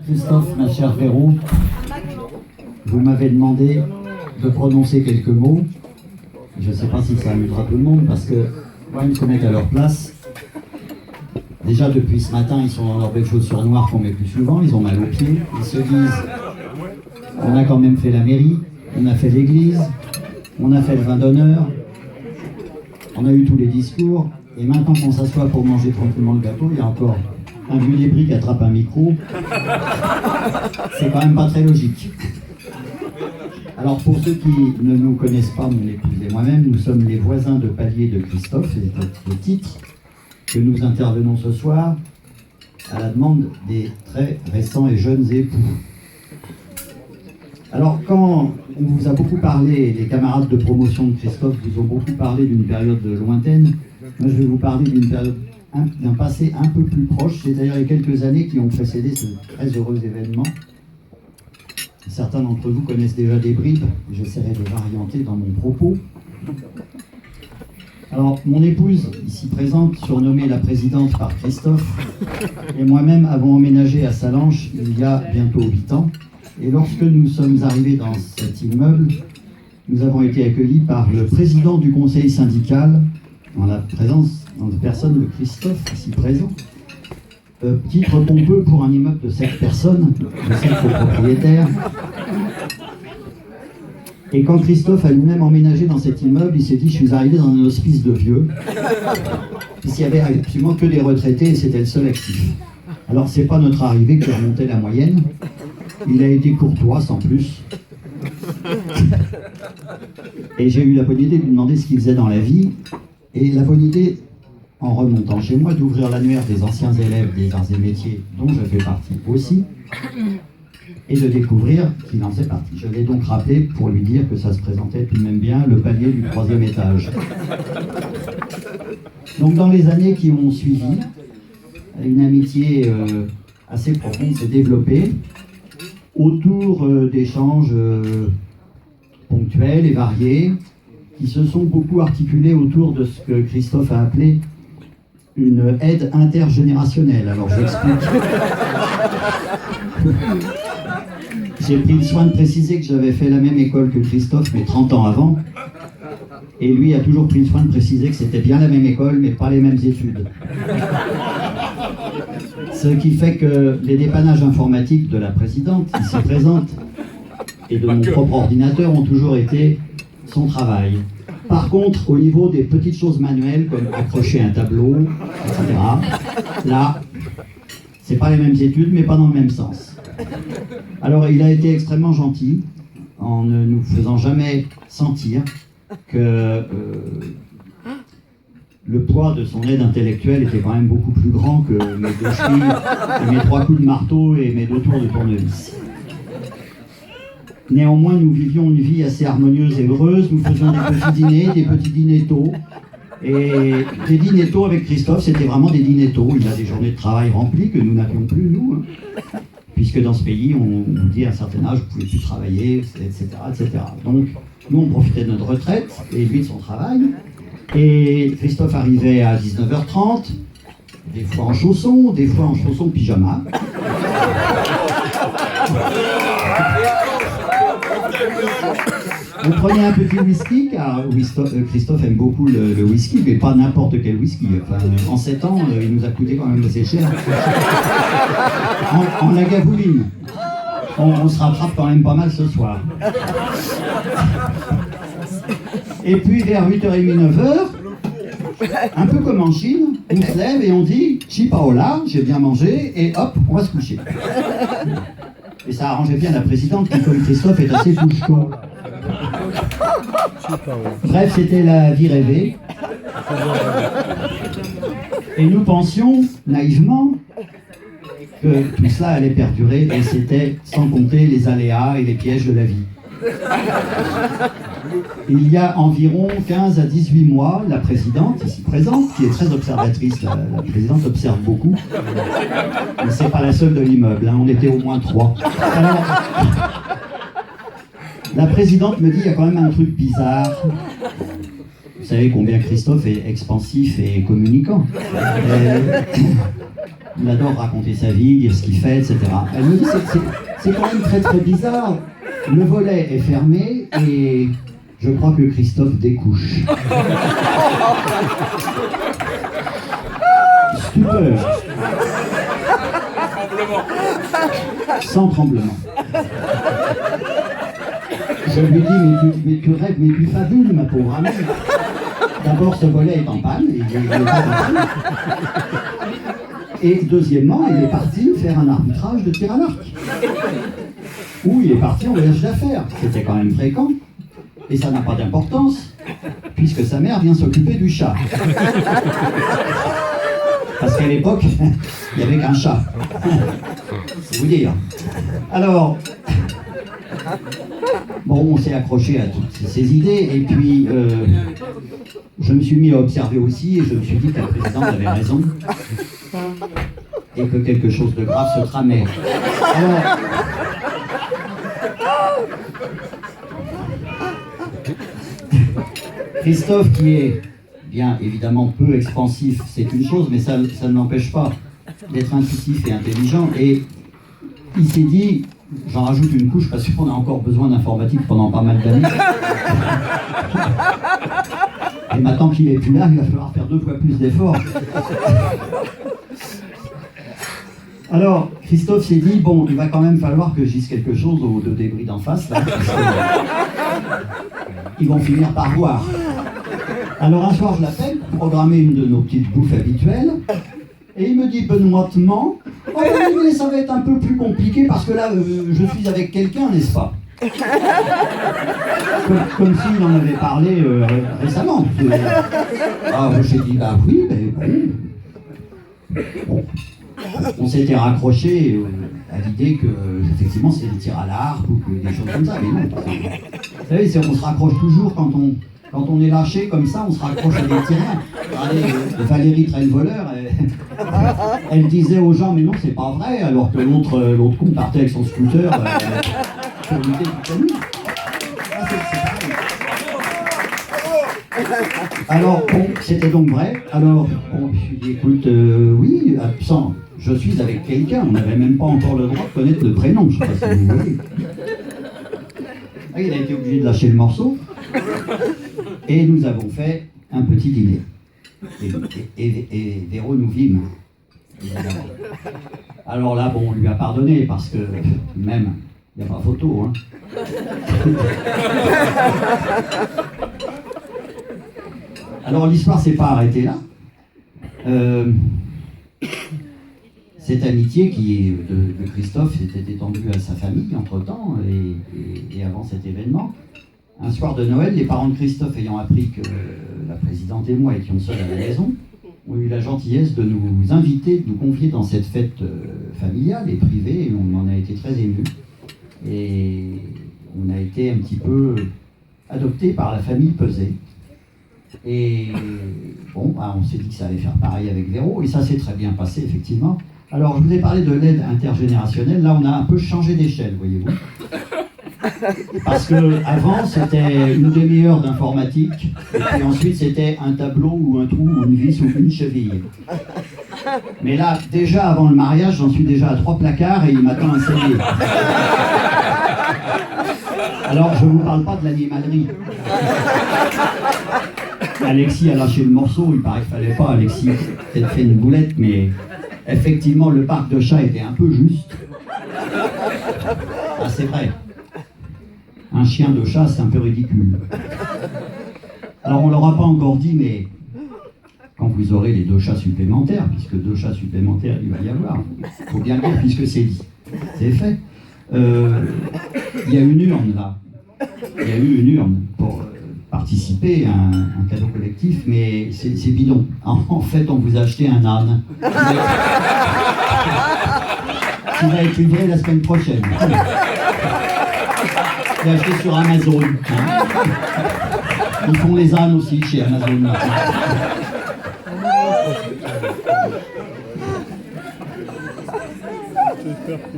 Christophe, ma chère Véro, vous m'avez demandé de prononcer quelques mots. Je ne sais pas si ça amusera tout le monde parce que moi, ils me mettent à leur place. Déjà, depuis ce matin, ils sont dans leurs belles chaussures noires qu'on met plus souvent, ils ont mal aux pieds. Ils se disent, on a quand même fait la mairie, on a fait l'église, on a fait le vin d'honneur, on a eu tous les discours, et maintenant qu'on s'assoit pour manger tranquillement le gâteau, il y a encore un vieux débris qui attrape un micro. C'est quand même pas très logique. Alors pour ceux qui ne nous connaissent pas, mon épouse et moi-même, nous sommes les voisins de palier de Christophe, c'est le titre que nous intervenons ce soir à la demande des très récents et jeunes époux. Alors quand on vous a beaucoup parlé, les camarades de promotion de Christophe vous ont beaucoup parlé d'une période lointaine, moi je vais vous parler d'un passé un peu plus proche, c'est-à-dire les quelques années qui ont précédé ce très heureux événement. Certains d'entre vous connaissent déjà des bribes, j'essaierai de varianter dans mon propos. Alors, mon épouse, ici présente, surnommée la présidente par Christophe, et moi-même avons emménagé à Salanches il y a bientôt 8 ans. Et lorsque nous sommes arrivés dans cet immeuble, nous avons été accueillis par le président du conseil syndical, en la personne de Christophe, ici présent. Titre pompeux pour un immeuble de 7 personnes, de 7 copropriétaires. Et quand Christophe a lui-même emménagé dans cet immeuble, il s'est dit, je suis arrivé dans un hospice de vieux, puisqu'il n'y avait absolument que des retraités et c'était le seul actif. Alors c'est pas notre arrivée qui remontait la moyenne, il a été courtois sans plus. Et j'ai eu la bonne idée de lui demander ce qu'il faisait dans la vie, et la bonne idée, en remontant chez moi, d'ouvrir l'annuaire des anciens élèves des arts et métiers, dont je fais partie aussi, et de découvrir qu'il en faisait partie. Je l'ai donc rappelé pour lui dire que ça se présentait tout de même bien, le palier du 3e étage. Donc dans les années qui ont suivi, une amitié assez profonde s'est développée autour d'échanges ponctuels et variés, qui se sont beaucoup articulés autour de ce que Christophe a appelé une aide intergénérationnelle. Alors j'explique. J'ai pris le soin de préciser que j'avais fait la même école que Christophe, mais 30 ans avant. Et lui a toujours pris le soin de préciser que c'était bien la même école, mais pas les mêmes études. Ce qui fait que les dépannages informatiques de la présidente, ici présente, et de mon propre ordinateur ont toujours été son travail. Par contre, au niveau des petites choses manuelles, comme accrocher un tableau, etc., là, c'est pas les mêmes études, mais pas dans le même sens. Alors, il a été extrêmement gentil, en ne nous faisant jamais sentir que le poids de son aide intellectuelle était quand même beaucoup plus grand que mes 2 chevilles, et mes 3 coups de marteau et mes 2 tours de tournevis. Néanmoins, nous vivions une vie assez harmonieuse et heureuse. Nous faisions des petits dîners tôt. Et des dîners tôt avec Christophe, c'était vraiment des dîners tôt. Il a des journées de travail remplies que nous n'avions plus, nous. Puisque dans ce pays, on dit à un certain âge, vous ne pouvez plus travailler, etc., etc. Donc, nous, on profitait de notre retraite et lui de son travail. Et Christophe arrivait à 19h30, des fois en chaussons pyjama. On prenait un petit whisky, car Christophe aime beaucoup le whisky, mais pas n'importe quel whisky. Enfin, en 7 ans, il nous a coûté quand même assez cher. En Lagavulin. On se rattrape quand même pas mal ce soir. Et puis vers 8h30, 9h, un peu comme en Chine, on se lève et on dit « Chipaola, j'ai bien mangé » et hop, on va se coucher. Et ça arrangeait bien la présidente qui, comme Christophe, est assez couche-tôt. Bref, c'était la vie rêvée. Et nous pensions, naïvement, que tout cela allait perdurer, et c'était sans compter les aléas et les pièges de la vie. Il y a environ 15 à 18 mois, la présidente, ici présente, qui est très observatrice, la présidente observe beaucoup, mais c'est pas la seule de l'immeuble, hein, on était au moins 3. Alors, la présidente me dit, il y a quand même un truc bizarre. Vous savez combien Christophe est expansif et communicant. Il adore raconter sa vie, dire ce qu'il fait, etc. Elle me dit, c'est quand même très très bizarre. Le volet est fermé et je crois que Christophe découche. Stupeur. Sans tremblement. Je lui dis, mais tu rêves, mais tu fabules, ma pauvre amie. D'abord, ce volet est en panne, il est pas en panne. Et deuxièmement, il est parti faire un arbitrage de tir à l'arc. Où il est parti en voyage d'affaires. C'était quand même fréquent. Et ça n'a pas d'importance, puisque sa mère vient s'occuper du chat. Parce qu'à l'époque, il n'y avait qu'un chat. C'est vous dire. Alors, bon, on s'est accroché à toutes ces idées, et puis je me suis mis à observer aussi, et je me suis dit que la présidente avait raison, et que quelque chose de grave se tramait. Alors, Christophe, qui est bien évidemment peu expansif, c'est une chose, mais ça ne l'empêche pas d'être intuitif et intelligent. Et il s'est dit, j'en rajoute une couche parce qu'on a encore besoin d'informatique pendant pas mal d'années. Et maintenant qu'il n'est plus là, il va falloir faire 2 fois plus d'efforts. Alors, Christophe s'est dit, bon, il va quand même falloir que je dise quelque chose aux 2 débris d'en face, là, parce que ils vont finir par voir. Alors un soir, je l'appelle pour programmer une de nos petites bouffes habituelles, et il me dit benoîtement, oh oui, mais ça va être un peu plus compliqué parce que là, je suis avec quelqu'un, n'est-ce pas? Comme s'il en avait parlé récemment. Ah, j'ai dit, bah oui, mais bon. On s'était raccroché à l'idée que, effectivement, c'est des tirs à l'arc ou des choses comme ça. Mais non, vous savez, on se raccroche toujours quand on est lâché comme ça, on se raccroche à des tirs. Valérie Traîne-Voleur, elle disait aux gens, mais non, c'est pas vrai, alors que l'autre con partait avec son scooter pour lutter toute la nuit. Alors, bon, c'était donc vrai. Alors, bon, je lui ai dit, écoute, oui, absent, je suis avec quelqu'un. On n'avait même pas encore le droit de connaître le prénom, je ne sais pas si vous voyez. Il a été obligé de lâcher le morceau. Et nous avons fait un petit dîner. Et Véro nous vîmes. Évidemment. Alors là, bon, on lui a pardonné, parce que même, il n'y a pas photo, hein. Alors l'histoire ne s'est pas arrêtée là. Cette amitié de Christophe s'était étendue à sa famille entre-temps et avant cet événement. Un soir de Noël, les parents de Christophe ayant appris que la présidente et moi étions seuls à la maison, ont eu la gentillesse de nous inviter, de nous convier dans cette fête familiale et privée, et on en a été très émus. Et on a été un petit peu adoptés par la famille Peset. Et bon, on s'est dit que ça allait faire pareil avec Véro, et ça s'est très bien passé, effectivement. Alors, je vous ai parlé de l'aide intergénérationnelle. Là, on a un peu changé d'échelle, voyez-vous. Parce qu'avant, c'était une demi-heure d'informatique, et puis ensuite, c'était un tableau ou un trou ou une vis ou une cheville. Mais là, déjà avant le mariage, j'en suis déjà à 3 placards et il m'attend un cellier. Alors, je ne vous parle pas de l'animalerie. Alexis a lâché le morceau, il paraît qu'il ne fallait pas. Alexis a peut-être fait une boulette, mais effectivement, le parc de chats était un peu juste. Ah, c'est vrai. Un chien de chat, c'est un peu ridicule. Alors, on ne leur a pas encore dit, mais quand vous aurez les 2 chats supplémentaires, puisque 2 chats supplémentaires, il va y avoir, il faut bien le dire, puisque c'est dit. C'est fait. Il y a une urne, là. Il y a eu une urne pour participer à un cadeau collectif, mais c'est bidon. En fait, on vous a acheté un âne. Qui va être livré la semaine prochaine. Je l'ai acheté sur Amazon. Hein. Ils font les ânes aussi chez Amazon.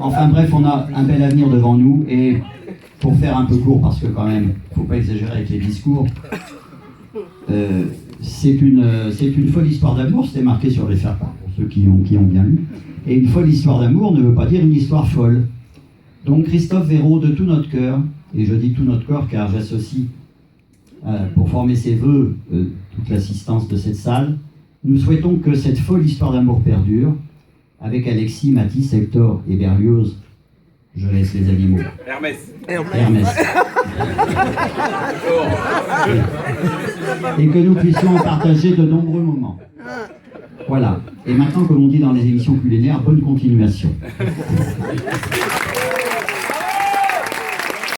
Enfin bref, on a un bel avenir devant nous, et pour faire un peu court, parce que quand même, il ne faut pas exagérer avec les discours, c'est une folle histoire d'amour, c'était marqué sur les faire-part. ceux qui ont bien lu. Et une folle histoire d'amour ne veut pas dire une histoire folle. Donc Christophe Verreau, de tout notre cœur, et je dis tout notre corps car j'associe pour former ses vœux toute l'assistance de cette salle, nous souhaitons que cette folle histoire d'amour perdure, avec Alexis, Matisse, Hector et Berlioz. Je laisse les animaux. Hermès. Et que nous puissions en partager de nombreux moments. Voilà. Et maintenant, comme on dit dans les émissions culinaires, bonne continuation.